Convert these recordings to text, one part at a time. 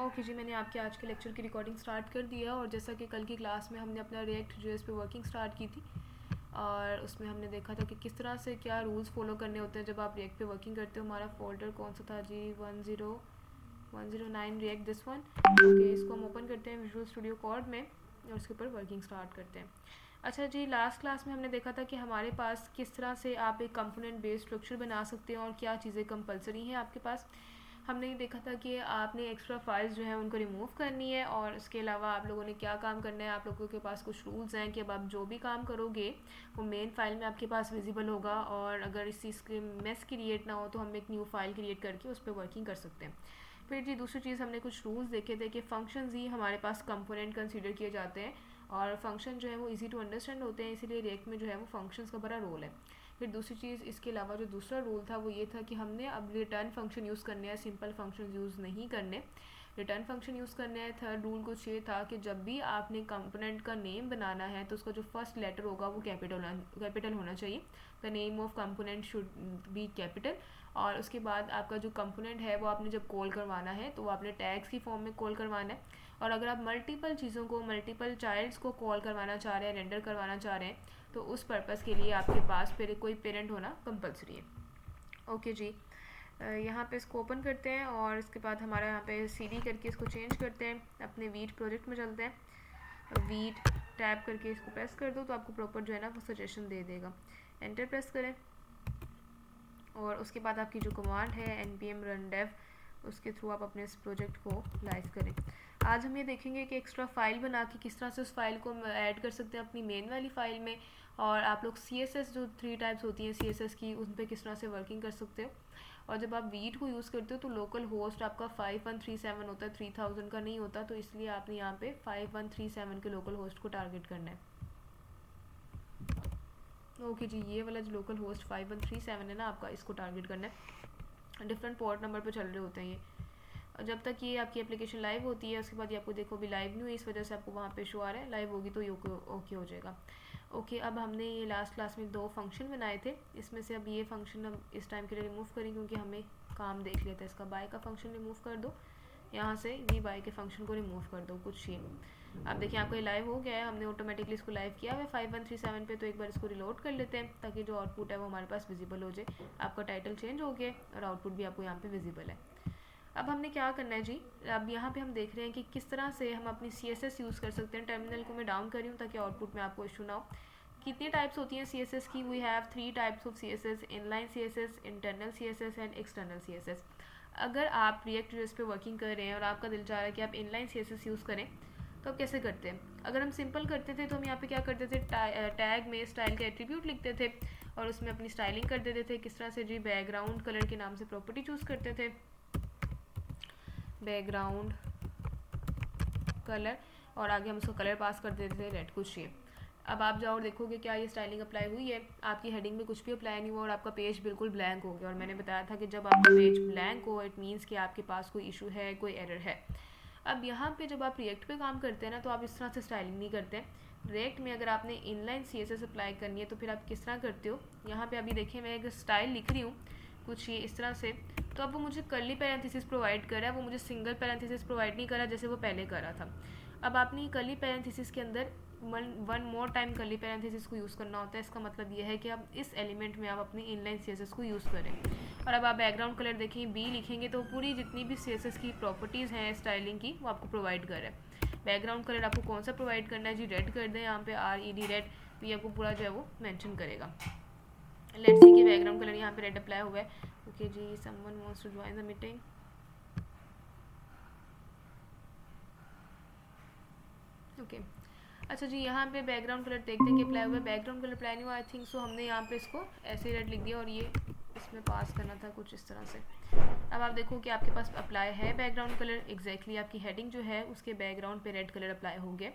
Okay जी, मैंने आपके आज के लेक्चर की रिकॉर्डिंग स्टार्ट कर दिया और जैसा कि कल की क्लास में हमने अपना रिएक्ट जेएस पे वर्किंग स्टार्ट की थी और उसमें हमने देखा था कि किस तरह से क्या रूल्स फॉलो करने होते हैं जब आप रिएक्ट पे वर्किंग करते हो। हमारा फोल्डर कौन सा था जी? 109 रिएक्ट दिस वन। ओके, इसको हम ओपन करते हैं विजुअल स्टूडियो कोड में और उसके ऊपर वर्किंग स्टार्ट करते हैं। अच्छा जी, लास्ट क्लास में हमने देखा था कि हमारे पास किस तरह से आप एक कंपोनेंट बेस्ड स्ट्रक्चर बना सकते हैं और क्या चीज़ें कंपलसरी हैं आपके पास। हमने ये देखा था कि आपने एक्स्ट्रा फाइल्स जो है उनको रिमूव करनी है और इसके अलावा आप लोगों ने क्या काम करना है। आप लोगों के पास कुछ रूल्स हैं कि अब आप जो भी काम करोगे वो मेन फाइल में आपके पास विजिबल होगा और अगर इस चीज़ के मेस क्रिएट ना हो तो हम एक न्यू फाइल क्रिएट करके उस पर वर्किंग कर सकते हैं। फिर जी दूसरी चीज़ हमने कुछ रूल्स देखे थे कि फंक्शंस ही हमारे पास कंपोनेंट कंसीडर किए जाते हैं और फंक्शन जो है वो इजी टू अंडरस्टैंड होते हैं, इसीलिए रिएक्ट में जो है वो फंक्शंस का बड़ा रोल है। फिर दूसरी चीज़ इसके अलावा जो दूसरा रूल था वो ये था कि हमने अब रिटर्न फंक्शन यूज़ करने हैं, सिंपल फंक्शन यूज़ नहीं करने, रिटर्न फंक्शन यूज़ करने हैं। थर्ड रूल कुछ ये था कि जब भी आपने कंपोनेंट का नेम बनाना है तो उसका जो फर्स्ट लेटर होगा वो कैपिटल होना चाहिए। The name of component should be capital. और उसके बाद आपका जो कंपोनेंट है वो आपने जब कॉल करवाना है तो वो आपने टैग्स की फॉर्म में कॉल करवाना है। और अगर आप मल्टीपल चीज़ों को, मल्टीपल चाइल्ड्स को कॉल करवाना चाह रहे हैं, रेंडर करवाना चाह रहे हैं, तो उस पर्पज़ के लिए आपके पास फिर कोई पेरेंट होना कंपलसरी है। ओके जी, यहाँ पे इसको ओपन करते हैं और इसके बाद हमारा यहाँ पे सीडी करके इसको चेंज करते हैं। अपने वीट प्रोजेक्ट में चलते हैं। वीट टैप करके इसको प्रेस कर दो तो आपको प्रॉपर जो है ना वो सजेशन दे देगा। एंटर प्रेस करें और उसके बाद आपकी जो कमांड है npm run dev, उसके थ्रू आप अपने इस प्रोजेक्ट को लाइव करें। आज हम ये देखेंगे कि एक्स्ट्रा फाइल बना के किस तरह से उस फाइल को ऐड कर सकते हैं अपनी मेन वाली फाइल में, और आप लोग CSS जो 3 टाइप्स होती हैं CSS की, उन पर किस तरह से वर्किंग कर सकते हो। और जब आप वीट को यूज़ करते हो तो लोकल होस्ट आपका 5137 होता है, 3000 का नहीं होता, तो इसलिए आपने यहाँ पे 5137 के लोकल होस्ट को टारगेट करना है। ओके जी, ये वाला जो लोकल होस्ट 5137 है ना आपका, इसको टारगेट करना है। डिफरेंट पोर्ट नंबर पर चल रहे होते हैं ये, और जब तक ये आपकी एप्लीकेशन लाइव होती है उसके बाद ये आपको देखो अभी लाइव नहीं हुई, इस वजह से आपको वहाँ पे शो आ रहा है। लाइव होगी तो ये ओके हो जाएगा। ओके, अब हमने ये लास्ट क्लास में 2 फंक्शन बनाए थे, इसमें से अब ये फंक्शन हम इस टाइम के लिए रिमूव करें क्योंकि हमें काम देख लेते हैं इसका। बाय का फंक्शन रिमूव कर दो, यहाँ से वी बाय के फंक्शन को रिमूव कर दो कुछ ये। अब देखिए आपको ये लाइव हो गया है, हमने ऑटोमेटिकली इसको लाइव किया हुआ है 5137 पे। तो एक बार इसको रिलोड कर लेते हैं ताकि जो आउटपुट है वो हमारे पास विजिबल हो जाए। आपका टाइटल चेंज हो गया और आउटपुट भी आपको यहाँ पे विजिबल है। अब हमने क्या करना है जी, अब यहाँ पे हम देख रहे हैं कि किस तरह से हम अपनी CSS यूज़ कर सकते हैं। टर्मिनल को मैं डाउन कर रही हूँ ताकि आउटपुट में आपको इशू ना हो। कितनी टाइप्स होती हैं CSS की? We have 3 types of CSS: inline CSS, internal CSS and external CSS। अगर आप रिएक्ट जेएस पे वर्किंग कर रहे हैं और आपका दिल चाह रहा है कि आप इनलाइन CSS यूज़ करें, तो आप कैसे करते हैं? अगर हम सिंपल करते थे तो हम यहाँ पे क्या करते थे, टैग में स्टाइल के एट्रीब्यूट लिखते थे और उसमें अपनी स्टाइलिंग कर देते थे। किस तरह से जी? बैकग्राउंड कलर के नाम से प्रॉपर्टी चूज़ करते थे, बैकग्राउंड कलर, और आगे हम उसको कलर पास कर देते थे रेड कुछ ये। अब आप जाओ और देखोगे क्या ये स्टाइलिंग अप्लाई हुई है, आपकी हेडिंग में कुछ भी अप्लाई नहीं हुआ और आपका पेज बिल्कुल ब्लैंक हो गया। और मैंने बताया था कि जब आपका पेज ब्लैंक हो इट मीन्स कि आपके पास कोई इशू है, कोई एरर है। अब यहाँ पे जब आप रिएक्ट पे काम करते हैं ना तो आप इस तरह से स्टाइलिंग नहीं करते हैं। रिएक्ट में अगर आपने इनलाइन CSS अप्लाई करनी है तो फिर आप किस तरह करते हो, यहाँ पे अभी देखिए मैं एक स्टाइल लिख रही हूँ कुछ ये इस तरह से, तो अब वो मुझे कर्ली पैरेंथेसिस प्रोवाइड कर रहा है, वो मुझे सिंगल पैरेंथेसिस प्रोवाइड नहीं कर रहा जैसे वो पहले कर रहा था। अब आपने कर्ली पैरेंथेसिस के अंदर one more time curly parenthesis को यूज़ करना होता है। इसका मतलब यह है कि आप इस एलिमेंट में आप अपनी इनलाइन CSS को यूज़ करें। और अब आप बैकग्राउंड कलर देखें B लिखेंगे तो पूरी जितनी भी CSS की प्रॉपर्टीज़ हैं स्टाइलिंग की वो आपको प्रोवाइड कर रहा है। बैकग्राउंड कलर आपको कौन सा प्रोवाइड करना है जी? रेड कर दें, यहाँ पे RED रेड, तो ये आपको पूरा जो है वो मेंशन करेगा। लेट्स सी कि बैकग्राउंड कलर यहाँ पे रेड अप्लाई हुआ है। ओके जी, someone wants to join the meeting. Okay, अच्छा जी, यहाँ पे बैकग्राउंड कलर देखते हैं कि अप्लाई हुआ है। बैकग्राउंड कलर अप्लाई नहीं हुआ आई थिंक सो, हमने यहाँ पे इसको ऐसे रेड लिख दिया और ये इसमें पास करना था कुछ इस तरह से। अब आप देखो कि आपके पास अप्लाई है बैकग्राउंड कलर, एग्जैक्टली आपकी हेडिंग जो है उसके बैकग्राउंड पे रेड कलर अप्लाई हो गया।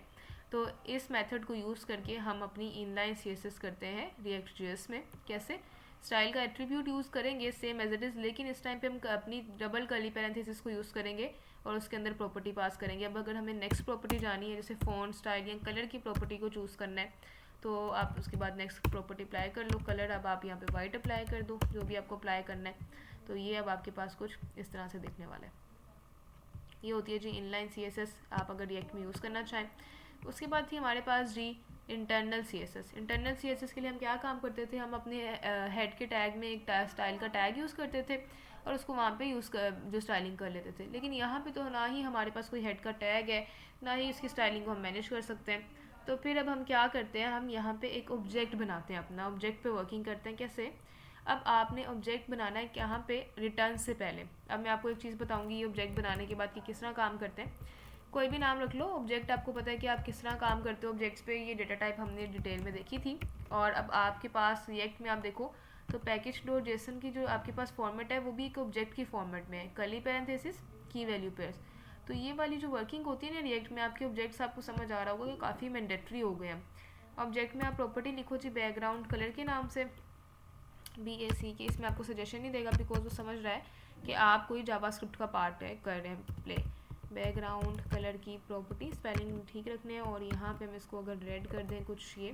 तो इस मेथड को यूज़ करके हम अपनी इनलाइन CSS करते हैं रिएक्ट जेएस में। कैसे? स्टाइल का एट्रीब्यूट यूज़ करेंगे सेम एज इट इज़, लेकिन इस टाइम पे हम अपनी डबल कर्ली पैरेंथेसिस को यूज़ करेंगे और उसके अंदर प्रॉपर्टी पास करेंगे। अब अगर हमें नेक्स्ट प्रॉपर्टी जानी है जैसे फ़ॉन्ट, स्टाइल या कलर की प्रॉपर्टी को चूज़ करना है तो आप उसके बाद नेक्स्ट प्रॉपर्टी अप्लाई कर लो। कलर अब आप यहाँ पे वाइट अप्लाई कर दो, जो भी आपको अप्लाई करना है। तो ये अब आपके पास कुछ इस तरह से दिखने वाला है। ये होती है जी इनलाइन CSS, आप अगर रिएक्ट में यूज़ करना चाहें। उसके बाद थी हमारे पास जी इंटरनल CSS। इंटरनल CSS के लिए हम क्या काम करते थे, हम अपने हेड के टैग में एक स्टाइल का टैग यूज़ करते थे और उसको वहाँ पे यूज़ कर जो स्टाइलिंग कर लेते थे। लेकिन यहाँ पे तो ना ही हमारे पास कोई हेड का टैग है, ना ही इसकी स्टाइलिंग को हम मैनेज कर सकते हैं। तो फिर अब हम क्या करते हैं, हम यहाँ पे एक ऑब्जेक्ट बनाते हैं, अपना ऑब्जेक्ट पे वर्किंग करते हैं। कैसे? अब आपने ऑब्जेक्ट बनाना है यहाँ पे रिटर्न से पहले। अब मैं आपको एक चीज़ बताऊँगी ये ऑब्जेक्ट बनाने के बाद कि किस तरह काम करते हैं। कोई भी नाम रख लो, ऑब्जेक्ट आपको पता है कि आप किस तरह काम करते हो ऑब्जेक्ट्स पे। ये डेटा टाइप हमने डिटेल में देखी थी। और अब आपके पास रिएक्ट में आप देखो तो पैकेज डॉट जेसन की जो आपके पास फॉर्मेट है वो भी एक ऑब्जेक्ट की फॉर्मेट में है, कर्ली पैरेंथेसिस की वैल्यू पेयर्स। तो ये वाली जो वर्किंग होती है ना रिएक्ट में, आपके ऑब्जेक्ट्स आपको समझ आ रहा होगा कि काफ़ी मैंडेटरी हो गए हैं। ऑब्जेक्ट में आप प्रॉपर्टी लिखो जी बैकग्राउंड कलर के नाम से, BAC के। इसमें आपको सजेशन नहीं देगा बिकॉज वो समझ रहा है कि आप कोई जावास्क्रिप्ट का पार्ट है कर रहे हैं प्ले। बैकग्राउंड कलर की प्रॉपर्टी स्पेलिंग ठीक रखने हैं और यहाँ पे हम इसको अगर रेड कर दें कुछ ये।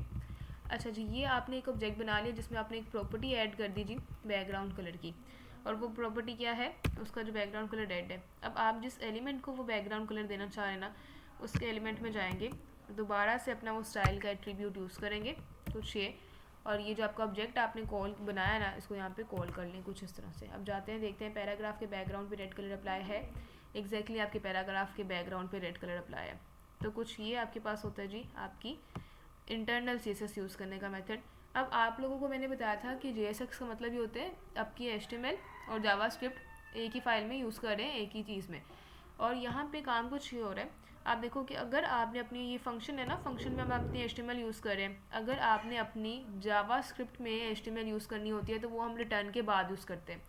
अच्छा जी, ये आपने एक ऑब्जेक्ट बना लिया जिसमें आपने एक प्रॉपर्टी ऐड कर दी जी बैकग्राउंड कलर की, और वो प्रॉपर्टी क्या है, उसका जो बैकग्राउंड कलर रेड है। अब आप जिस एलिमेंट को वो बैकग्राउंड कलर देना चाह रहे हैं ना, उसके एलिमेंट में जाएंगे, दोबारा से अपना वो स्टाइल का एट्रीब्यूट यूज़ करेंगे कुछ ये, और ये जो आपका ऑब्जेक्ट आपने कॉल बनाया ना, इसको यहाँ पे कॉल कर लें कुछ इस तरह से। अब जाते हैं देखते हैं पैराग्राफ के बैकग्राउंड पे रेड कलर अप्लाई है। एग्जैक्टली आपके पैराग्राफ के बैकग्राउंड पे रेड कलर अप्लाई है। तो कुछ ये आपके पास होता है जी आपकी इंटरनल CSS यूज़ करने का मेथड। अब आप लोगों को मैंने बताया था कि JSX का मतलब ये होते हैं आपकी HTML और जावास्क्रिप्ट एक ही फाइल में यूज़ कर रहे हैं एक ही चीज़ में। और यहाँ पे काम कुछ ये हो रहा है, आप देखो कि अगर आपने अपनी ये फंक्शन है ना, फंक्शन में हम अपनी HTML यूज़ कर रहे हैं, अगर आपने अपनी जावास्क्रिप्ट में HTML यूज़ करनी होती है तो वो हम रिटर्न के बाद यूज़ करते हैं।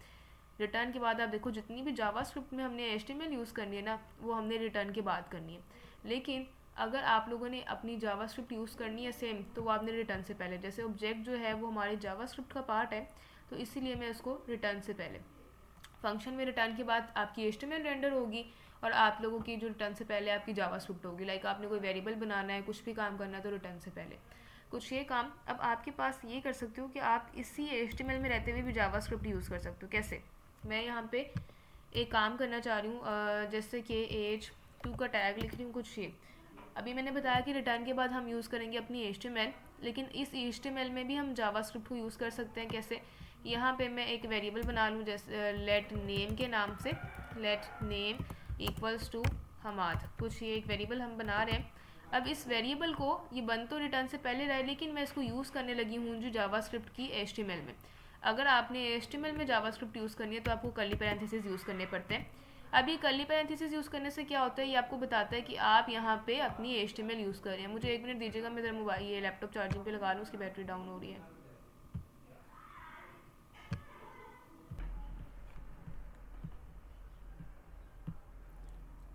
रिटर्न के बाद आप देखो जितनी भी जावास्क्रिप्ट में हमने HTML यूज़ करनी है ना, वो हमने रिटर्न के बाद करनी है। लेकिन अगर आप लोगों ने अपनी जावास्क्रिप्ट यूज़ करनी है सेम, तो वो आपने रिटर्न से पहले, जैसे ऑब्जेक्ट जो है वो हमारे जावास्क्रिप्ट का पार्ट है, तो इसीलिए मैं उसको रिटर्न से पहले फंक्शन में रिटर्न के बाद आपकी HTML रेंडर होगी और आप लोगों की जो रिटर्न से पहले आपकी जावास्क्रिप्ट होगी। लाइक आपने कोई वेरिएबल बनाना है, कुछ भी काम करना है तो रिटर्न से पहले कुछ ये काम। अब आपके पास ये कर सकते हो कि आप इसी HTML में रहते हुए भी जावास्क्रिप्ट यूज़ कर सकते हो। कैसे? मैं यहाँ पे एक काम करना चाह रही हूँ, जैसे कि age2 का टैग लिख रही हूँ कुछ ये। अभी मैंने बताया कि रिटर्न के बाद हम यूज़ करेंगे अपनी HTML, लेकिन इस HTML में भी हम जावास्क्रिप्ट को यूज़ कर सकते हैं। कैसे? यहाँ पे मैं एक वेरिएबल बना लूँ जैसे लेट नेम के नाम से, let name equals to Hamad, कुछ ये एक वेरिएबल हम बना रहे हैं। अब इस वेरिएबल को, ये बन तो रिटर्न से पहले रहा है लेकिन मैं इसको यूज़ करने लगी हूँ जो जावास्क्रिप्ट की HTML में। अगर आपने HTML में जावास्क्रिप्ट यूज़ करनी है तो आपको कर्ली पैरेंथेसिस यूज़ करने पड़ते हैं। अब ये कर्ली पैरेंथेसिस यूज़ करने से क्या होता है, ये आपको बताता है कि आप यहाँ पे अपनी HTML यूज़ कर रहे हैं। मुझे 1 मिनट दीजिएगा, मैं ज़रा मोबाइल ये लैपटॉप चार्जिंग पे लगा लूँ, उसकी बैटरी डाउन हो रही है।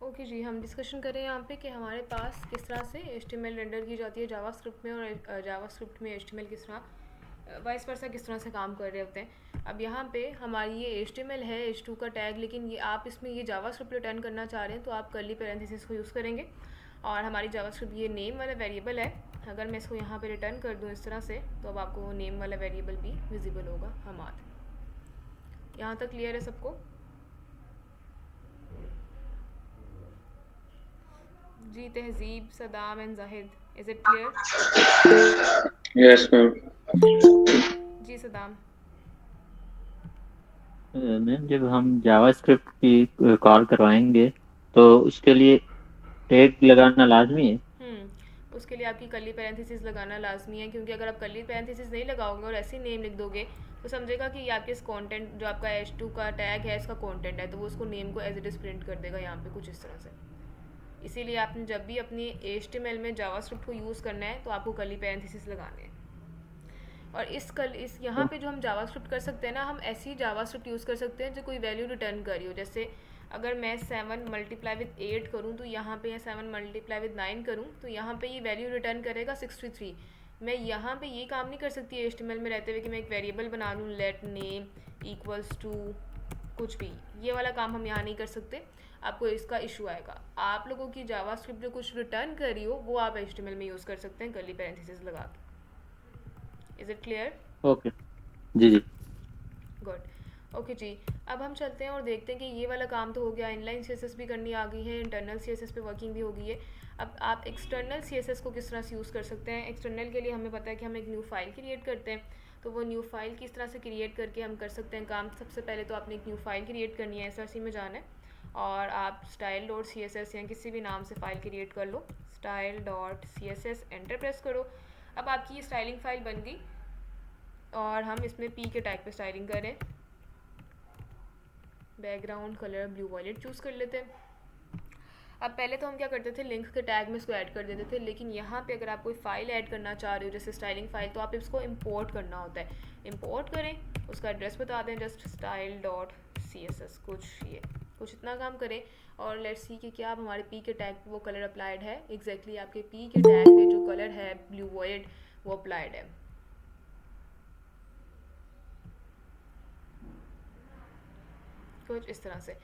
ओके जी, हम डिस्कशन करें यहाँ पे कि हमारे पास किस तरह से HTML रेंडर की जाती है जावास्क्रिप्ट में, और जावास्क्रिप्ट में HTML किस तरह वाइस वर्सा किस तरह से काम कर रहे होते हैं। अब यहाँ पे हमारी ये HTML है H2 का टैग, लेकिन ये आप इसमें ये जावास्क्रिप्ट रिटर्न करना चाह रहे हैं तो आप कर्ली पैरेंथेसिस को यूज़ करेंगे। और हमारी जावास्क्रिप्ट ये नेम वाला वेरिएबल है, अगर मैं इसको यहाँ पे रिटर्न कर दूँ इस तरह से, तो अब आपको नेम वाला वेरिएबल भी विजिबल होगा हमाद। यहाँ तक क्लियर है सबको? जी Tahzeeb, Saddam and Zahid, is it clear? Yes ma'am. जी सदाम। मैम जब हम जावास्क्रिप्ट की कॉल करवाएंगे तो उसके लिए टैग लगाना लाजमी है। उसके लिए आपकी कर्ली पैरेंथेसिस लगाना लाजमी है, क्योंकि अगर आप कर्ली पैरेंथेसिस नहीं लगाओगे और ऐसे ही नेम लिख दोगे तो समझेगा कि ये आपके इस कंटेंट जो आपका H2 का टैग है इसका कंटेंट है, तो वो उसको नेम को एज इट इज़ प्रिंट कर देगा यहाँ पे कुछ इस तरह से। इसीलिए आपने जब भी अपनी HTML में जावास्क्रिप्ट को यूज़ करना है तो आपको कर्ली पैरेंथेसिस लगाने हैं। और इस यहाँ पे जो हम जावास्क्रिप्ट कर सकते हैं ना, हम ऐसी जावास्क्रिप्ट यूज़ कर सकते हैं जो कोई वैल्यू रिटर्न कर रही हो। जैसे अगर मैं 7 मल्टीप्लाई विद 8 करूँ तो यहाँ पे, या 7 मल्टीप्लाई विद 9 करूँ तो यहाँ पे ये वैल्यू रिटर्न करेगा 63। मैं यहाँ पे ये काम नहीं कर सकती HTML में रहते हुए कि मैं एक वेरिएबल बना लूँ लेट नेम इक्वल्स टू कुछ भी, ये वाला काम हम यहाँ नहीं कर सकते, आपको इसका इशू आएगा। आप लोगों की जावास्क्रिप्ट जो कुछ रिटर्न कर रही हो वो आप HTML में यूज़ कर सकते हैं कर्ली पैरेंथेसिस लगा के। Is it clear? ओके जी जी। गुड। ओके जी। अब हम चलते हैं और देखते हैं कि ये वाला काम तो हो गया, इनलाइन सीएसएस भी करनी आ गई है, इंटरनल सीएसएस पे वर्किंग भी हो गई है। अब आप एक्सटर्नल सीएसएस को किस तरह से यूज़ कर सकते हैं। एक्सटर्नल के लिए हमें पता है कि हम एक न्यू फाइल क्रिएट करते हैं, तो वो न्यू फाइल किस तरह से क्रिएट करके हम कर सकते हैं काम। सबसे पहले तो आपने एक न्यू फाइल क्रिएट करनी है, एसआरसी में जाना है और आप style dot C S S या किसी भी नाम से फ़ाइल क्रिएट कर लो, style dot C S S, enter press करो। अब आपकी ये स्टाइलिंग फ़ाइल बन गई और हम इसमें पी के टैग पे स्टाइलिंग करें। Background colour blue violet choose कर लेते हैं। अब पहले तो हम क्या करते थे, लिंक के टैग में इसको ऐड कर देते थे, लेकिन यहाँ पे अगर आप कोई फ़ाइल ऐड करना चाह रहे हो जैसे स्टाइलिंग फ़ाइल, तो आप इसको इंपोर्ट करना होता है। इंपोर्ट करें, उसका एड्रेस बता दें, just style dot C S S, कुछ इतना काम करें और लेट्स सी कि क्या अब हमारे पी के टैग पे वो कलर अप्लाइड है। एग्जैक्टली आपके पी के टैग पे जो कलर है ब्लू वॉयलेट वो अप्लाइड है। कुछ इस तरह से।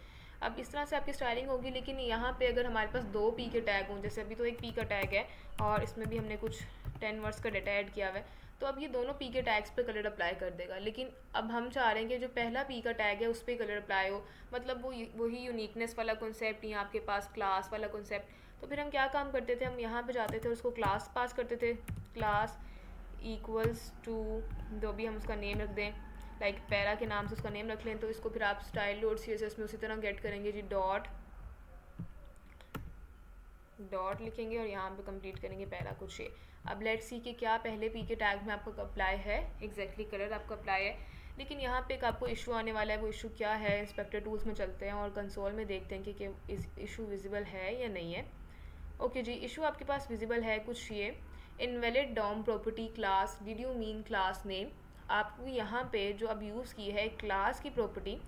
अब इस तरह से आपकी स्टाइलिंग होगी, लेकिन यहाँ पे अगर हमारे पास दो पी के टैग हों, जैसे अभी तो एक पी का टैग है और इसमें भी हमने कुछ 10 वर्ड्स का डेटा ऐड किया हुआ है, तो अब ये दोनों पी के टैग्स पे कलर अप्लाई कर देगा। लेकिन अब हम चाह रहे हैं कि जो पहला पी का टैग है उस पर कलर अप्लाई हो, मतलब वही यूनिकनेस वाला कॉन्सेप्ट या आपके पास क्लास वाला कॉन्सेप्ट। तो फिर हम क्या काम करते थे, हम यहाँ पर जाते थे, उसको क्लास पास करते थे, क्लास इक्वल्स टू जो भी हम उसका नेम रख दें, लाइक पैरा के नाम से उसका नेम रख लें। तो इसको फिर आप style dot C S S में उसी तरह गेट करेंगे जी, डॉट लिखेंगे और यहाँ पे कंप्लीट करेंगे पैरा कुछ ये। अब लेट्स सी कि क्या पहले पी के टैग में आपका अप्लाई है, एग्जैक्टली कलर आपका अप्लाई है। लेकिन यहाँ पे एक आपको इशू आने वाला है, वो इशू क्या है, इंस्पेक्टर टूल्स में चलते हैं और कंसोल में देखते हैं कि इस इशू विजिबल है या नहीं है। ओके जी, इशू आपके पास विजिबल है कुछ ये, invalid DOM property class, did you mean class name. आपको यहाँ पे जो अब यूज़ की है क्लास की प्रॉपर्टी,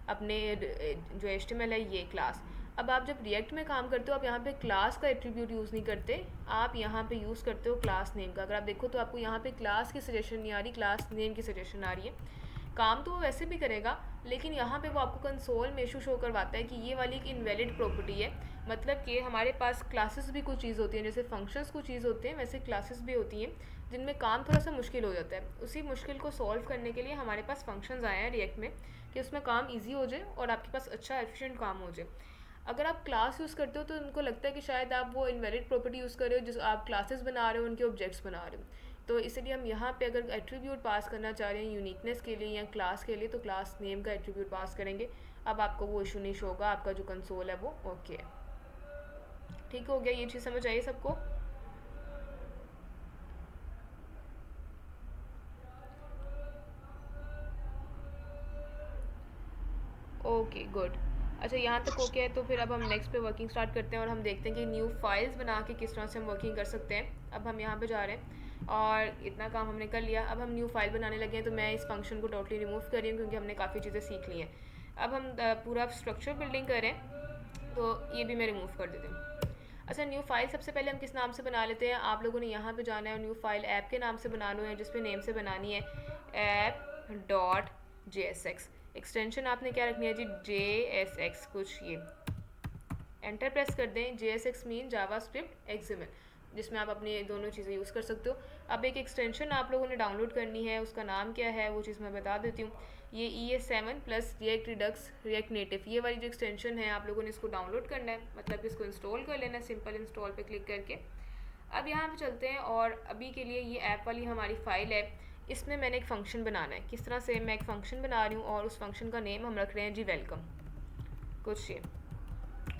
अपने जो HTML है ये क्लास। अब आप जब रिएक्ट में काम करते हो आप यहाँ पे क्लास का एट्रीब्यूट यूज़ नहीं करते, आप यहाँ पे यूज़ करते हो क्लास नेम का। अगर आप देखो तो आपको यहाँ पे क्लास की सजेशन नहीं आ रही, क्लास नेम की सजेशन आ रही है। काम तो वो वैसे भी करेगा, लेकिन यहाँ पे वो आपको कंसोल में इशू शो करवाता है कि ये वाली एक इनवैलिड प्रॉपर्टी है। मतलब कि हमारे पास क्लासेस भी कुछ चीज़ होती हैं, जैसे फंक्शंस कुछ चीज़ होते हैं, वैसे क्लासेस भी होती हैं जिनमें काम थोड़ा सा मुश्किल हो जाता है। उसी मुश्किल को सॉल्व करने के लिए हमारे पास फंक्शंस आए हैं रिएक्ट में कि उसमें काम ईजी हो जाए और आपके पास अच्छा एफिशिएंट काम हो जाए। अगर आप क्लास यूज़ करते हो तो उनको लगता है कि शायद आप वो इनवैलिड प्रॉपर्टी यूज़ कर रहे हो, जिस आप क्लासेस बना रहे हो उनके ऑब्जेक्ट्स बना रहे हो। तो इसलिए हम यहाँ पे अगर एट्रीब्यूट पास करना चाह रहे हैं यूनिकनेस के लिए या क्लास के लिए, तो क्लास नेम का एट्रीब्यूट पास करेंगे। अब आपको वो इशू नहीं शो होगा, आपका जो कंसोल है वो ओके है। ठीक हो गया, ये चीज़ समझ आई सबको। Okay good. अच्छा यहाँ तक ओके है, तो फिर अब हम नेक्स्ट पे वर्किंग स्टार्ट करते हैं और हम देखते हैं कि न्यू फाइल्स बना के किस तरह से हम वर्किंग कर सकते हैं। अब हम यहाँ पे जा रहे हैं और इतना काम हमने कर लिया। अब हम न्यू फाइल बनाने लगे हैं, तो मैं इस फंक्शन को टोटली रिमूव कर रही हूँ क्योंकि हमने काफ़ी चीज़ें सीख ली हैं। अब हम पूरा स्ट्रक्चर बिल्डिंग करें, तो ये भी मैं रिमूव कर देती हूँ। अच्छा, न्यू फाइल सबसे पहले हम किस नाम से बना लेते हैं, आप लोगों ने यहाँ पे जाना है और न्यू फाइल ऐप के नाम से बना लो, है जिसमें नेम से बनानी है ऐप डॉट JSX। एक्सटेंशन आपने क्या रखनी है जी, JSX कुछ ये। एंटर प्रेस कर दें। JSX मीन जावास्क्रिप्ट XML, जिसमें आप अपनी दोनों चीज़ें यूज़ कर सकते हो। अब एक एक्सटेंशन आप लोगों ने डाउनलोड करनी है, उसका नाम क्या है वो चीज़ मैं बता देती हूँ। ये ES7 plus react Redux react native, ये वाली जो एक्सटेंशन है आप लोगों ने इसको डाउनलोड करना है, मतलब इसको इंस्टॉल कर लेना है सिंपल इंस्टॉल पे क्लिक करके। अब यहाँ पे चलते हैं और अभी के लिए ये ऐप वाली हमारी फ़ाइल है, इसमें मैंने एक फ़ंक्शन बनाना है। किस तरह से, मैं एक फ़ंक्शन बना रही हूँ और उस फंक्शन का नेम हम रख रहे हैं जी वेलकम कुछ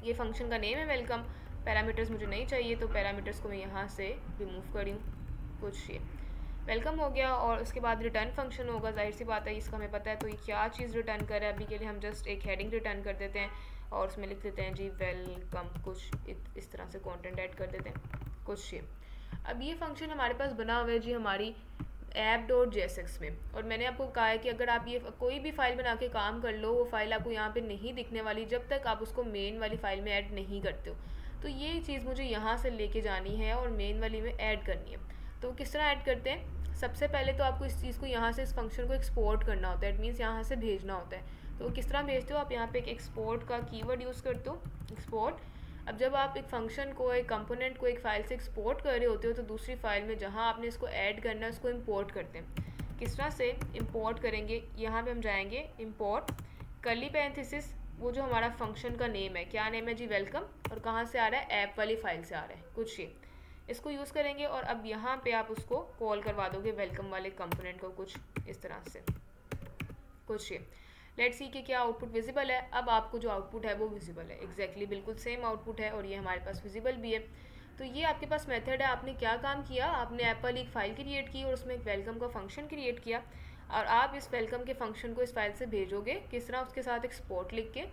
ये फंक्शन का नेम है वेलकम। पैरामीटर्स मुझे नहीं चाहिए, तो पैरामीटर्स को मैं यहाँ से रिमूव करी हूँ कुछ ये। वेलकम हो गया और उसके बाद रिटर्न फंक्शन होगा, जाहिर सी बात है इसका हमें पता है। तो ये क्या चीज़ रिटर्न कर रहा है, अभी के लिए हम जस्ट एक हेडिंग रिटर्न कर देते हैं और उसमें लिख देते हैं जी वेलकम कुछ इस तरह से कंटेंट ऐड कर देते हैं कुछ ये। अब ये फंक्शन हमारे पास बना हुआ है जी हमारी app.jsx में, और मैंने आपको कहा है कि अगर आप ये कोई भी फाइल बना के काम कर लो, वो फाइल आपको यहाँ पे नहीं दिखने वाली जब तक आप उसको मेन वाली फाइल में ऐड नहीं करते हो। तो ये चीज़ मुझे यहाँ से लेके जानी है और मेन वाली में ऐड करनी है। तो किस तरह ऐड करते हैं, सबसे पहले तो आपको इस चीज़ को यहाँ से, इस फंक्शन को एक्सपोर्ट करना होता है, इट मीन्स यहाँ से भेजना होता है। तो किस तरह भेजते हो, आप यहाँ पे एक एक्सपोर्ट का कीवर्ड यूज़ करते हो, एक्सपोर्ट। अब जब आप एक फंक्शन को, एक कंपोनेंट को एक फ़ाइल से एक्सपोर्ट कर रहे होते हो, तो दूसरी फाइल में जहाँ आपने इसको ऐड करना है उसको इंपोर्ट करते हैं। किस तरह से इंपोर्ट करेंगे, यहाँ पे हम जाएंगे इंपोर्ट कर्ली पैरेंथेसिस, वो जो हमारा फंक्शन का नेम है, क्या नेम है जी, वेलकम, और कहाँ से आ रहा है, ऐप वाली फाइल से आ रहा है कुछ ये, इसको यूज़ करेंगे और अब यहाँ पे आप उसको कॉल करवा दोगे वेलकम वाले कंपोनेंट को कुछ इस तरह से, कुछ ये। लेट्स सी कि क्या आउटपुट विजिबल है। अब आपको जो आउटपुट है वो विजिबल है, एग्जैक्टली बिल्कुल सेम आउटपुट है और ये हमारे पास विजिबल भी है। तो ये आपके पास मेथड है। आपने क्या काम किया, आपने ऐप वाली एक फ़ाइल क्रिएट की और उसमें एक वेलकम का फंक्शन क्रिएट किया और आप इस वेलकम के फंक्शन को इस फाइल से भेजोगे किस तरह, उसके साथ एक्सपोर्ट लिख के,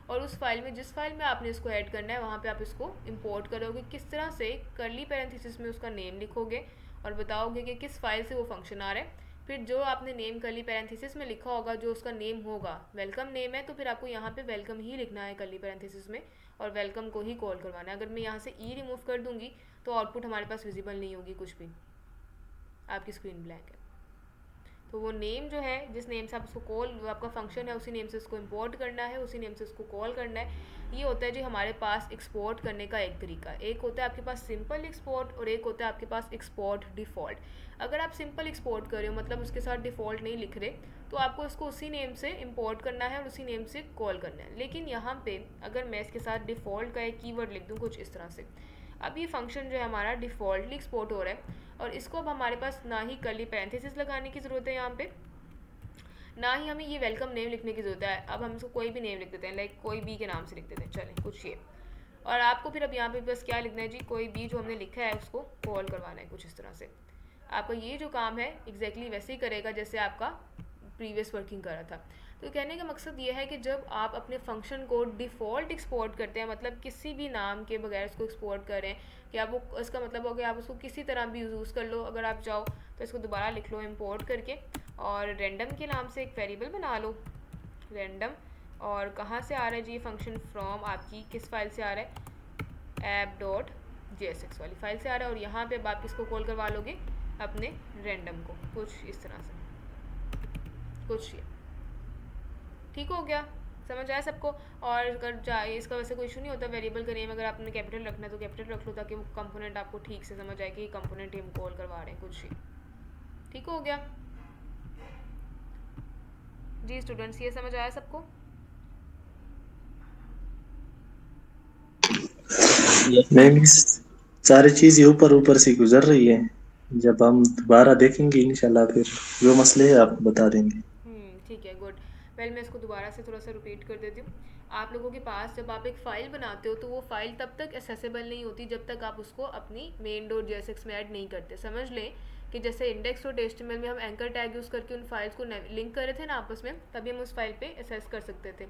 और उस फाइल में जिस फाइल में आपने इसको ऐड करना है वहाँ पे आप इसको इंपोर्ट करोगे, किस तरह से कर्ली पैरेंथेसिस में उसका नेम लिखोगे और बताओगे कि किस फाइल से वो फंक्शन आ रहा है। फिर जो आपने नेम कर्ली पैरेंथेसिस में लिखा होगा, जो उसका नेम होगा, वेलकम नेम है तो फिर आपको यहाँ पे वेलकम ही लिखना है कर्ली पैरेंथेसिस में और वेलकम को ही कॉल करवाना है। अगर मैं यहाँ से ई रिमूव कर दूंगी तो आउटपुट हमारे पास विजिबल नहीं होगी कुछ भी, आपकी स्क्रीन ब्लैंक है। तो वो नेम जो है, जिस नेम से आप उसको कॉल, आपका फंक्शन है उसी नेम से उसको इंपोर्ट करना है, उसी नेम से उसको कॉल करना है। ये होता है जी हमारे पास एक्सपोर्ट करने का एक तरीका। एक होता है आपके पास सिंपल एक्सपोर्ट और एक होता है आपके पास एक्सपोर्ट डिफ़ॉल्ट। अगर आप सिंपल एक्सपोर्ट कर रहे हो, मतलब उसके साथ डिफ़ॉल्ट नहीं लिख रहे, तो आपको उसको उसी नेम से इंपोर्ट करना है और उसी नेम से कॉल करना है। लेकिन यहाँ पे अगर मैं इसके साथ डिफ़ॉल्ट का एक कीवर्ड लिख दूँ कुछ इस तरह से, अब ये फंक्शन जो है हमारा डिफ़ॉल्टली एक्सपोर्ट हो रहा है और इसको अब हमारे पास ना ही कर्ली पैरेंथेसिस लगाने की ज़रूरत है यहाँ पे, ना ही हमें ये वेलकम नेम लिखने की ज़रूरत है। अब हम इसको कोई भी नेम लिख देते हैं, लाइक कोई बी के नाम से लिख देते हैं, चलें कुछ ये। और आपको फिर अब यहाँ पे बस क्या लिखना है जी, कोई बी जो हमने लिखा है उसको कॉल करवाना है कुछ इस तरह से। आपका ये जो काम है एग्जैक्टली वैसे ही करेगा जैसे आपका प्रीवियस वर्किंग कर रहा था। तो कहने का मकसद ये है कि जब आप अपने फंक्शन को डिफ़ॉल्ट एक्सपोर्ट करते हैं, मतलब किसी भी नाम के बगैर उसको एक्सपोर्ट करें, कि आप वो, इसका मतलब हो गया आप उसको किसी तरह भी यूज़ कर लो। अगर आप चाहो तो इसको दोबारा लिख लो इंपोर्ट करके और रैंडम के नाम से एक वेरिएबल बना लो, रैंडम। और कहाँ से आ रहा है जी ये फंक्शन, फ्रॉम आपकी किस फाइल से आ रहा है, app.jsx वाली फाइल से आ रहा है। और यहाँ पे अब आप किसको कॉल करवा लोगे, अपने रैंडम को, कुछ इस तरह से, कुछ ये। ठीक हो गया, समझ आया सबको। और अगर जाए इसका वैसे कोई इशू नहीं होता, वेरिएबल का नेम अगर आपने कैपिटल रखना है तो कैपिटल रख लो ताकि वो कंपोनेंट आपको ठीक से समझ आए कि ये कंपोनेंट हम कॉल करवा रहे हैं कुछ ही। ठीक हो गया जी स्टूडेंट्स, ये समझ आया सबको। नहीं, सारी चीजें ऊपर ऊपर से गुजर रही है। जब हम दोबारा देखेंगे इंशाल्लाह फिर जो मसले है आपको बता देंगे। ठीक है, गुड। वेल मैं इसको दोबारा से थोड़ा सा रिपीट कर देती हूँ। आप लोगों के पास जब आप एक फ़ाइल बनाते हो तो वो फ़ाइल तब तक एसेसिबल नहीं होती जब तक आप उसको अपनी मेन डॉट जेएसएक्स में ऐड नहीं करते। समझ लें कि जैसे इंडेक्स डॉट एचटीएमएल में हम एंकर टैग यूज़ करके उन फाइल्स को लिंक कर रहे थे ना आपस में, तभी हम उस फाइल पे एसेस कर सकते थे।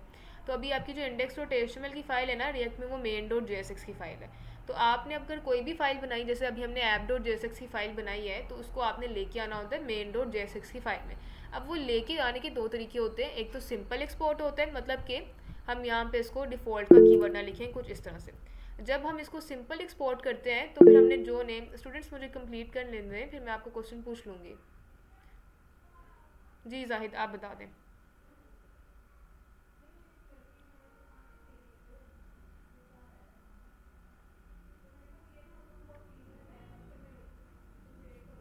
तो अभी आपकी जो इंडेक्स डॉट एचटीएमएल की फ़ाइल है ना रिएक्ट में, वो मेन डॉट जेएसएक्स की फ़ाइल है। तो आपने अगर कोई भी फाइल बनाई, जैसे अभी हमने ऐप डॉट जेएसएक्स की फ़ाइल बनाई है, तो उसको आपने लेके आना होता है मेन डॉट जेएसएक्स की फ़ाइल में। अब वो लेके आने के दो तरीके होते हैं, एक तो सिंपल एक्सपोर्ट होता है, मतलब कि हम यहाँ पे इसको डिफ़ॉल्ट का कीवर्ड ना लिखें कुछ इस तरह से। जब हम इसको सिंपल एक्सपोर्ट करते हैं तो फिर हमने जो नेम, स्टूडेंट्स मुझे कंप्लीट कर लेने दें फिर मैं आपको क्वेश्चन पूछ लूँगी। जी जाहिद आप बता दें।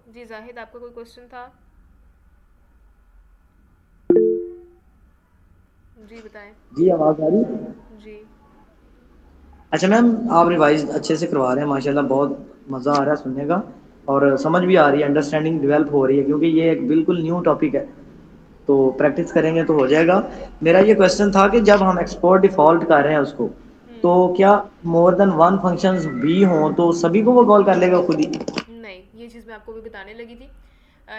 जी जाहिद आपका कोई क्वेश्चन था? जी बताएं। जी आवाज आ रही है? जी अच्छा मैम, आप रिवाइज अच्छे से करवा रहे हैं माशाल्लाह, बहुत मज़ा आ रहा है सुनने का और समझ भी आ रही है, अंडरस्टैंडिंग डेवलप हो रही है क्योंकि ये एक बिल्कुल न्यू टॉपिक है। तो प्रैक्टिस करेंगे तो हो जाएगा। मेरा ये क्वेश्चन था कि जब हम एक्सपोर्ट डिफ़ॉल्ट कर रहे हैं उसको, तो क्या मोर देन वन फंक्शंस भी हों तो सभी को वो कॉल कर लेगा खुद ही? नहीं, ये चीज़ मैं आपको भी बताने लगी थी,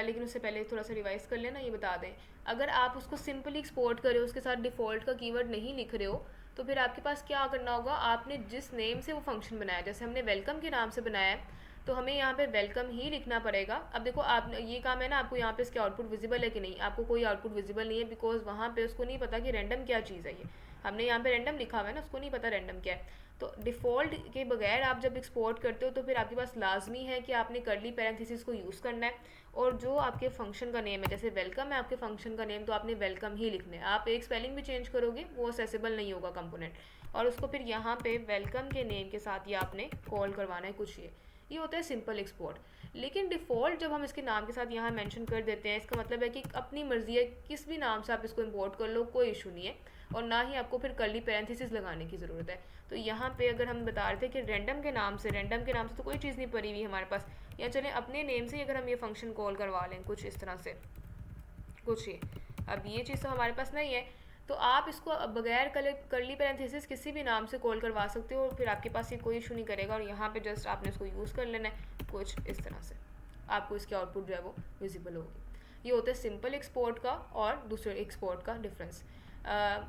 लेकिन उससे पहले थोड़ा सा रिवाइज कर लेना, ये बता दें। अगर आप उसको सिंपली एक्सपोर्ट कर रहे हो, उसके साथ डिफ़ॉल्ट का कीवर्ड नहीं लिख रहे हो, तो फिर आपके पास क्या करना होगा, आपने जिस नेम से वो फंक्शन बनाया, जैसे हमने वेलकम के नाम से बनाया है तो हमें यहाँ पे वेलकम ही लिखना पड़ेगा। अब देखो आप, ये काम है ना, आपको यहाँ पे इसके आउटपुट विजिबल है कि नहीं, आपको कोई आउटपुट विजिबल नहीं है बिकॉज वहाँ पे उसको नहीं पता कि रैंडम क्या चीज़ है। ये हमने यहाँ पे रैंडम लिखा हुआ है ना, उसको नहीं पता रैंडम क्या है। तो डिफ़ॉल्ट के बगैर आप जब एक्सपोर्ट करते हो तो फिर आपके पास लाजमी है कि आपने कर्ली पैरेंथेसिस को यूज़ करना है और जो आपके फंक्शन का नेम है, जैसे वेलकम है आपके फंक्शन का नेम, तो आपने वेलकम ही लिखना है। आप एक स्पेलिंग भी चेंज करोगे वो असेसिबल नहीं होगा कंपोनेंट, और उसको फिर यहाँ पे वेलकम के नेम के साथ ये आपने कॉल करवाना है कुछ ये होता है सिंपल एक्सपोर्ट। लेकिन डिफ़ॉल्ट जब हम इसके नाम के साथ यहाँ मेंशन कर देते हैं, इसका मतलब है कि अपनी मर्ज़ी है, किस भी नाम से आप इसको इंपोर्ट कर लो, कोई इशू नहीं है, और ना ही आपको फिर कर्ली पैरेंथेसिस लगाने की ज़रूरत है। तो यहाँ पे अगर हम बता रहे थे कि रैंडम के नाम से तो कोई चीज़ नहीं पड़ी हुई हमारे पास, या चलें अपने नेम से ही अगर हम ये फंक्शन कॉल करवा लें कुछ इस तरह से, कुछ ये, अब ये चीज़ तो हमारे पास नहीं है, तो आप इसको बगैर कर्ली पैरेंथेसिस किसी भी नाम से कॉल करवा सकते हो, फिर आपके पास ये कोई इशू नहीं करेगा, और यहाँ पे जस्ट आपने इसको यूज़ कर लेना है कुछ इस तरह से, आपको इसकी आउटपुट जो है वो विजिबल होगी। ये होता है सिंपल एक्सपोर्ट का और दूसरे एक्सपोर्ट का डिफरेंस।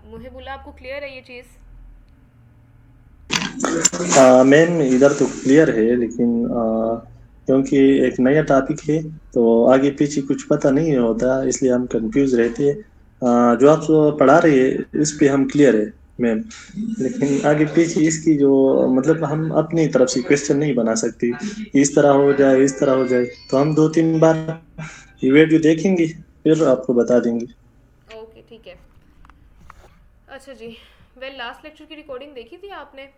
मुहिबुल्लाह, आपको क्लियर है ये चीज़? मैम इधर तो क्लियर है, लेकिन क्योंकि एक नया टॉपिक है तो आगे पीछे कुछ पता नहीं होता, इसलिए हम कंफ्यूज रहते हैं। जो आप पढ़ा रहे हैं इस पे हम क्लियर है मैम, लेकिन आगे पीछे इसकी जो मतलब हम अपनी तरफ से क्वेश्चन नहीं बना सकते, इस तरह हो जाए इस तरह हो जाए, तो हम 2-3 बार ये वीडियो देखेंगे फिर आपको बता देंगे। ओके, ठीक है। अच्छा जी, वेल लास्ट लेक्चर की रिकॉर्डिंग देखी थी आपने?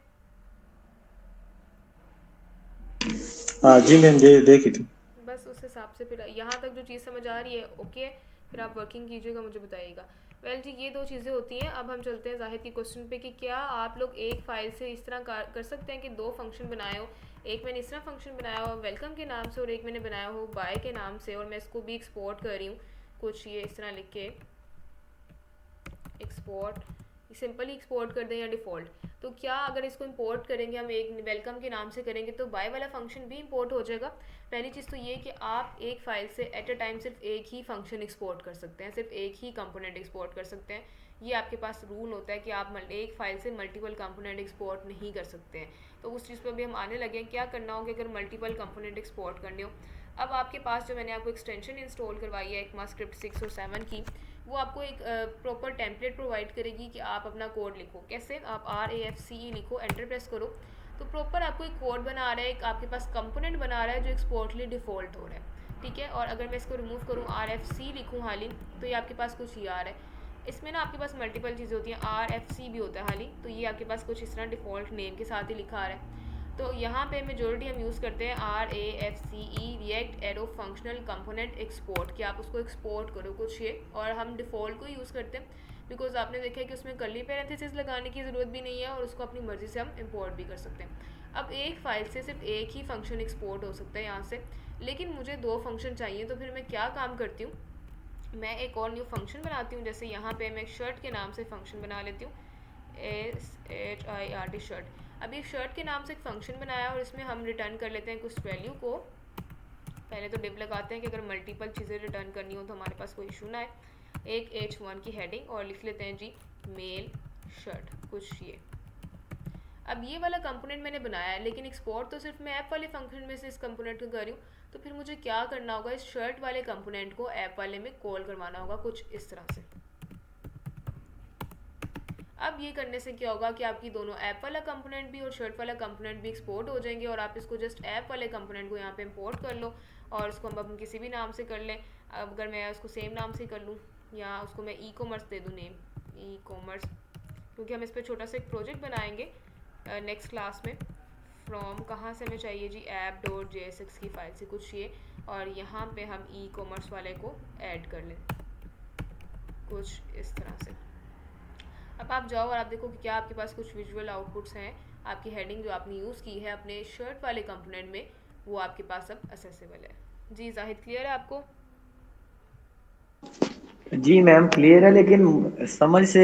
हाँ जी मैम, देखी थी। बस उस हिसाब से फिर यहाँ तक जो चीज़ समझ आ रही है ओके, फिर आप वर्किंग कीजिएगा, मुझे बताइएगा। वेल जी, ये दो चीज़ें होती हैं। अब हम चलते हैं जाहिद की क्वेश्चन पे कि क्या आप लोग एक फ़ाइल से इस तरह कर सकते हैं कि दो फंक्शन बनाए हो, एक मैंने इस तरह फंक्शन बनाया हो वेलकम के नाम से, और एक मैंने बनाया हो बाय के नाम से, और मैं इसको भी एक्सपोर्ट कर रही हूँ कुछ ये इस तरह लिख के, एक्सपोर्ट, सिंपली एक्सपोर्ट कर दें या डिफ़ॉल्ट। तो क्या अगर इसको इंपोर्ट करेंगे हम एक वेलकम के नाम से करेंगे तो बाय वाला फंक्शन भी इंपोर्ट हो जाएगा। पहली चीज़ तो ये कि आप एक फ़ाइल से एट अ टाइम सिर्फ एक ही फंक्शन एक्सपोर्ट कर सकते हैं, सिर्फ एक ही कंपोनेंट एक्सपोर्ट कर सकते हैं। ये आपके पास रूल होता है कि आप एक फ़ाइल से मल्टीपल कंपोनेंट एक्सपोर्ट नहीं कर सकते हैं। तो उस चीज़ पर भी हम आने लगे हैं, क्या करना होगा अगर मल्टीपल कंपोनेंट एक्सपोर्ट करने हो। अब आपके पास जो मैंने आपको एक्सटेंशन इंस्टॉल करवाई है ECMAScript 6 और 7 की, वो आपको एक प्रॉपर टेम्पलेट प्रोवाइड करेगी कि आप अपना कोड लिखो। कैसे? आप RAFCE लिखो, एंटर प्रेस करो, तो प्रॉपर आपको एक कोड बना रहा है, एक आपके पास कंपोनेंट बना रहा है जो एक्सपोर्टली डिफ़ॉल्ट हो रहा है, ठीक है। और अगर मैं इसको रिमूव करूँ, RFC लिखूँ हाली, तो ये आपके पास कुछ ये आ रहा है। इसमें ना आपके पास मल्टीपल चीज़ें होती हैं, RFC भी होता है हाली, तो ये आपके पास कुछ इस तरह डिफ़ॉल्ट नेम के साथ ही लिखा आ रहा है। तो यहाँ पे मेजोरिटी हम यूज़ करते हैं RAFCE, react arrow functional component export, कि आप उसको एक्सपोर्ट करो कुछ ये, और हम डिफ़ॉल्ट को यूज़ करते हैं बिकॉज आपने देखा है कि उसमें कर्ली पैरेंथेसिस लगाने की ज़रूरत भी नहीं है, और उसको अपनी मर्ज़ी से हम इंपोर्ट भी कर सकते हैं। अब एक फ़ाइल से सिर्फ एक ही फंक्शन एक्सपोर्ट हो सकता है यहाँ से, लेकिन मुझे दो फंक्शन चाहिए, तो फिर मैं क्या काम करती हूँ, मैं एक और न्यू फंक्शन बनाती हूँ। जैसे यहाँ पे मैं शर्ट के नाम से फंक्शन बना लेती हूँ, SHIRT शर्ट। अब एक शर्ट के नाम से एक फ़ंक्शन बनाया, और इसमें हम रिटर्न कर लेते हैं कुछ वैल्यू को। पहले तो डिव लगाते हैं कि अगर मल्टीपल चीज़ें रिटर्न करनी हो तो हमारे पास कोई इशू ना है। एक H1 की हेडिंग, और लिख लेते हैं जी मेल शर्ट कुछ ये। अब ये वाला कंपोनेंट मैंने बनाया है, लेकिन एक्सपोर्ट तो सिर्फ मैं ऐप वाले फंक्शन में से इस कंपोनेंट को कर रही हूँ, तो फिर मुझे क्या करना होगा, इस शर्ट वाले कंपोनेंट को ऐप वाले में कॉल करवाना होगा कुछ इस तरह से। अब ये करने से क्या होगा कि आपकी दोनों ऐप वाला कंपोनेंट भी और शर्ट वाला कंपोनेंट भी एक्सपोर्ट हो जाएंगे, और आप इसको जस्ट ऐप वाले कंपोनेंट को यहाँ पे इंपोर्ट कर लो, और इसको हम किसी भी नाम से कर लें। अब अगर मैं उसको सेम नाम से कर लूँ, या उसको मैं ई-कॉमर्स दे दूँ नेम, ई-कॉमर्स, क्योंकि हम इस पर छोटा सा एक प्रोजेक्ट बनाएंगे नेक्स्ट क्लास में। फ्रॉम कहाँ से हमें चाहिए जी, app.jsx की फ़ाइल से कुछ ये, और यहाँ पे हम ई-कॉमर्स वाले को ऐड कर लें कुछ इस तरह से। अब आप जाओ और आप देखो कि क्या आपके पास कुछ विजुअल आउटपुट्स हैं, आपकी हेडिंग जो आपने यूज़ की है अपने शर्ट वाले कंपोनेंट में, वो आपके पास अब असेसेबल है। जी जाहिद, क्लियर है आपको? जी मैम क्लियर है, लेकिन समझ से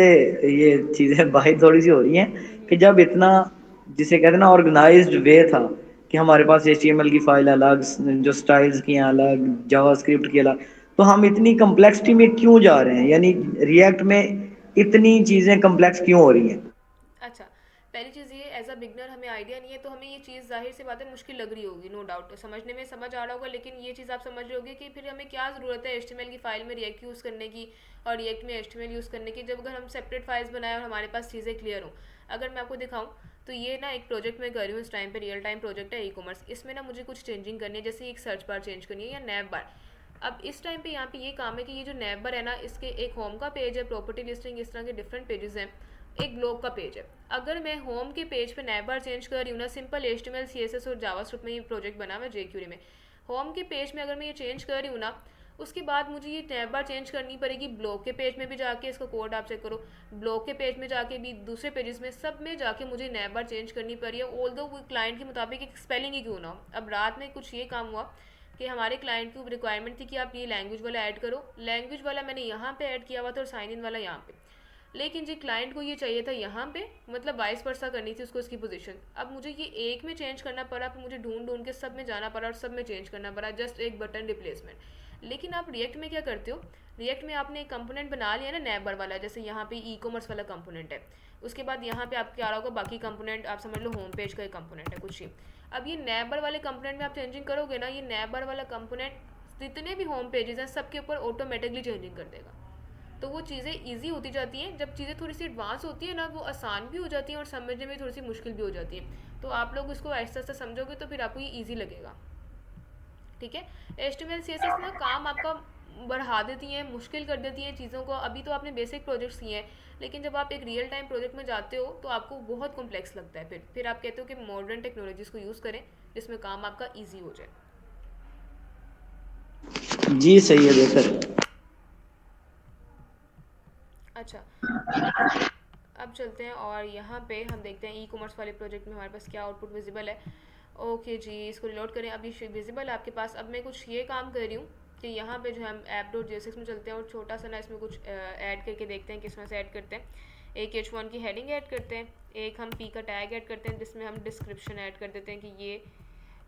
ये चीज़ें बाहर थोड़ी सी हो रही हैं कि जब इतना जिसे कहते हैं ना ऑर्गेनाइज्ड वे था कि हमारे पास HTML की फाइल अलग, जो स्टाइल्स की अलग, जावास्क्रिप्ट की अलग, तो हम इतनी कम्प्लेक्सिटी में क्यों जा रहे हैं, यानी रिएक्ट में इतनी चीज़ें कम्प्लेक्स क्यों हो रही हैं? अच्छा, पहली चीज़ ये, एज अ बिगनर हमें आइडिया नहीं है, तो हमें ये चीज़ जाहिर सी बात है मुश्किल लग रही होगी, नो डाउट। समझने में समझ आ रहा होगा, लेकिन ये चीज़ आप समझ रहे होगे कि फिर हमें क्या ज़रूरत है HTML की फ़ाइल में रिएक्ट यूज़ करने की, और रिएक्ट में HTML यूज़ करने की, जब अगर हम सेपरेट फाइल्स बनाएं और हमारे पास चीज़ें क्लियर हों। अगर मैं आपको दिखाऊँ तो ये ना एक प्रोजेक्ट मैं कर रही हूँ इस टाइम पे, रियल टाइम प्रोजेक्ट है ई-कॉमर्स। इसमें ना मुझे कुछ चेंजिंग करनी है, जैसे एक सर्च बार चेंज करनी है या नैव बार। अब इस टाइम पे यहाँ पे ये काम है कि ये जो नैव बार है ना, इसके एक होम का पेज है, प्रॉपर्टी लिस्टिंग, इस तरह के डिफरेंट पेजेस हैं, एक ब्लॉग का पेज है। अगर मैं होम के पेज पे नैव बार चेंज कर रही हूँ ना, सिंपल HTML CSS और जावास्क्रिप्ट में ये प्रोजेक्ट बना हुआ है jQuery में, होम के पेज में अगर मैं ये चेंज कर रही हूँ ना, उसके बाद मुझे ये नैब बार चेंज करनी पड़ेगी ब्लॉग के पेज में भी जाके, इसका कोड आप चेक करो, ब्लॉग के पेज में जाके भी, दूसरे पेजेस में, सब में जाके मुझे नैब बार चेंज करनी पड़ी है, ऑल दो क्लाइंट के मुताबिक एक स्पेलिंग ही क्यों ना हो। अब रात में कुछ ये काम हुआ कि हमारे क्लाइंट की रिक्वायरमेंट थी कि आप ये लैंग्वेज वाला ऐड करो, लैंग्वेज वाला मैंने यहाँ पे ऐड किया हुआ था और साइन इन वाला यहाँ पे, लेकिन जी क्लाइंट को ये चाहिए था यहाँ पे, मतलब वाइस वर्सा करनी थी उसको इसकी पोजीशन। अब मुझे ये एक में चेंज करना पड़ा, फिर मुझे ढूंढ ढूंढ के सब में जाना पड़ा और सब में चेंज करना पड़ा, जस्ट एक बटन रिप्लेसमेंट। लेकिन आप रिएक्ट में क्या करते हो, रिएक्ट में आपने एक कंपोनेंट बना लिया ना नैबर वाला, जैसे यहाँ पे ई कॉमर्स वाला कंपोनेंट है, उसके बाद यहाँ पे आपके आ रहा होगा बाकी कंपोनेंट, आप समझ लो होम पेज का एक कंपोनेंट है कुछ ही। अब ये नैबर वाले कंपोनेंट में आप चेंजिंग करोगे ना, ये नैबर वाला कंपोनेंट जितने भी होम पेजेस हैं सबके ऊपर ऑटोमेटिकली चेंजिंग कर देगा। तो वो चीज़ें ईजी होती जाती हैं, जब चीज़ें थोड़ी सी एडवांस होती है ना, वो आसान भी हो जाती हैं और समझने में थोड़ी सी मुश्किल भी हो जाती है। तो आप लोग इसको ऐसा ऐसा समझोगे तो फिर आपको ये ईजी लगेगा। ठीक है, HTML CSS ना काम आपका बढ़ा देती हैं, मुश्किल कर देती हैं चीज़ों को। अभी तो आपने बेसिक प्रोजेक्ट्स किए हैं, लेकिन जब आप एक रियल टाइम प्रोजेक्ट में जाते हो तो आपको बहुत कॉम्प्लेक्स लगता है। फिर आप कहते हो कि मॉडर्न टेक्नोलॉजीज़ को यूज़ करें जिसमें काम आपका ईजी हो जाए। जी सही है, बेहतर। अच्छा, अब चलते हैं और यहाँ पे हम देखते हैं ई कॉमर्स वाले प्रोजेक्ट में हमारे पास क्या आउटपुट विजिबल है। ओके जी, इसको रिलोड करें, अभी विजिबल है आपके पास। अब मैं कुछ ये काम कर रही हूँ कि यहाँ पे जो है हम app.jsx में चलते हैं और छोटा सा ना इसमें कुछ ऐड करके देखते हैं किस में से ऐड करते हैं। एक H1 की हेडिंग ऐड करते हैं, एक हम P का टैग ऐड करते हैं जिसमें हम डिस्क्रिप्शन ऐड कर देते हैं कि ये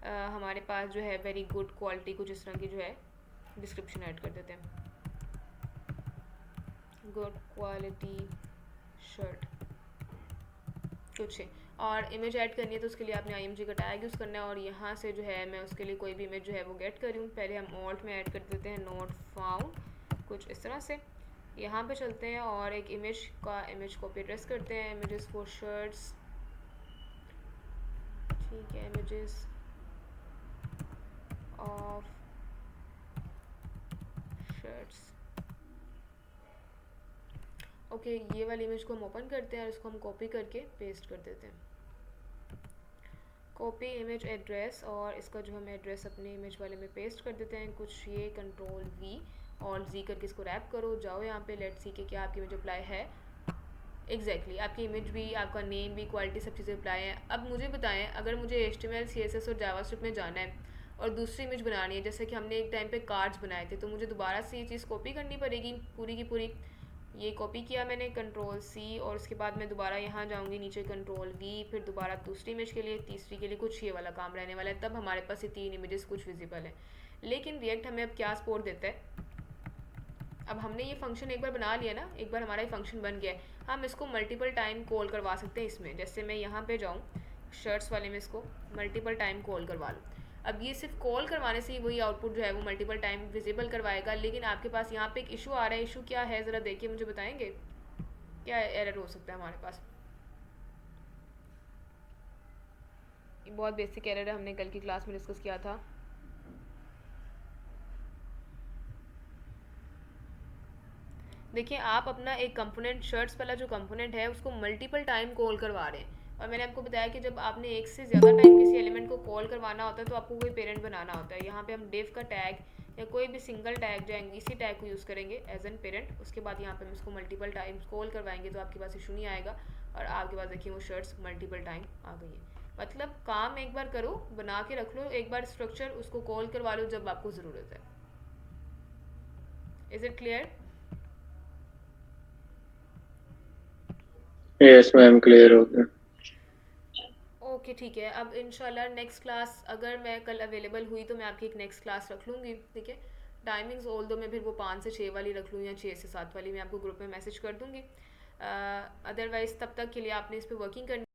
हमारे पास जो है वेरी गुड क्वालिटी, कुछ इस तरह की जो है डिस्क्रिप्शन ऐड कर देते हैं, गुड क्वालिटी शर्ट कुछ है। और इमेज ऐड करनी है तो उसके लिए आपने IMG का टैग यूज़ करना है, और यहाँ से जो है मैं उसके लिए कोई भी इमेज जो है वो गेट कर रही हूँ। पहले हम ऑल्ट में ऐड कर देते हैं नॉट फाउंड, कुछ इस तरह से। यहाँ पे चलते हैं और एक इमेज कॉपी एड्रेस करते हैं, इमेजेस फॉर शर्ट्स, ठीक है, इमेजेस ऑफ शर्ट्स। ओके, ये वाली इमेज को हम ओपन करते हैं और इसको हम कॉपी करके पेस्ट कर देते हैं। कॉपी इमेज एड्रेस, और इसका जो हम एड्रेस अपने इमेज वाले में पेस्ट कर देते हैं। कुछ ये कंट्रोल V और Z करके इसको रैप करो। जाओ यहाँ पे, लेट्स सी कि क्या आपकी इमेज अप्लाई है। एग्जैक्टली आपकी इमेज भी, आपका नेम भी, क्वालिटी, सब चीज़ें अप्लाई हैं। अब मुझे बताएं, अगर मुझे HTML CSS और जावास्क्रिप्ट में जाना है और दूसरी इमेज बनानी है, जैसे कि हमने एक टाइम पे कार्ड्स बनाए थे, तो मुझे दोबारा से ये चीज़ कॉपी करनी पड़ेगी पूरी की पूरी। ये कॉपी किया मैंने कंट्रोल C, और उसके बाद मैं दोबारा यहाँ जाऊँगी नीचे कंट्रोल V, फिर दोबारा दूसरी इमेज के लिए, तीसरी के लिए, कुछ ये वाला काम रहने वाला है। तब हमारे पास ये 3 इमेजेस कुछ विजिबल है। लेकिन रिएक्ट हमें अब क्या सपोर्ट देता है, अब हमने ये फंक्शन एक बार बना लिया ना, एक बार हमारा ये फंक्शन बन गया है, हम इसको मल्टीपल टाइम कॉल करवा सकते हैं इसमें। जैसे मैं यहाँ पे जाऊँ शर्ट्स वाले में, इसको मल्टीपल टाइम कॉल करवा लूँ। अब ये सिर्फ कॉल करवाने से ही वही आउटपुट जो है वो मल्टीपल टाइम विजिबल करवाएगा। लेकिन आपके पास यहाँ पे एक इशू आ रहा है, इशू क्या है ज़रा देखिए, मुझे बताएंगे क्या एरर हो सकता है हमारे पास। ये बहुत बेसिक एरर है, हमने कल की क्लास में डिस्कस किया था। देखिए, आप अपना एक कंपोनेंट, शर्ट्स वाला जो कंपोनेंट है, उसको मल्टीपल टाइम कॉल करवा रहे हैं, और मैंने आपको बताया कि जब आपने एक से ज़्यादा टाइम किसी एलिमेंट को कॉल करवाना होता है तो आपको कोई पेरेंट बनाना होता है। यहाँ पे हम डिव का टैग या कोई भी सिंगल टैग जाएंगे, इसी टैग को यूज़ करेंगे एज एन पेरेंट। उसके बाद यहाँ पे हम इसको मल्टीपल टाइम कॉल करवाएंगे तो आपके पास इशू नहीं आएगा, और आपके पास देखिए वो शर्ट्स मल्टीपल टाइम आ गई है। मतलब काम एक बार करो, बना के रख लो एक बार स्ट्रक्चर, उसको कॉल करवा लो जब आपको ज़रूरत है। Is it clear? Yes ma'am, clear हो गया। ओके ठीक है। अब इंशाल्लाह नेक्स्ट क्लास अगर मैं कल अवेलेबल हुई तो मैं आपकी एक नेक्स्ट क्लास रख लूँगी, ठीक है। टाइमिंग्स ऑल दो मैं फिर वो 5 से 6 वाली रख लूँ या 6 से 7 वाली, मैं आपको ग्रुप में मैसेज कर दूँगी। अदरवाइज़ तब तक के लिए आपने इस पर वर्किंग करनी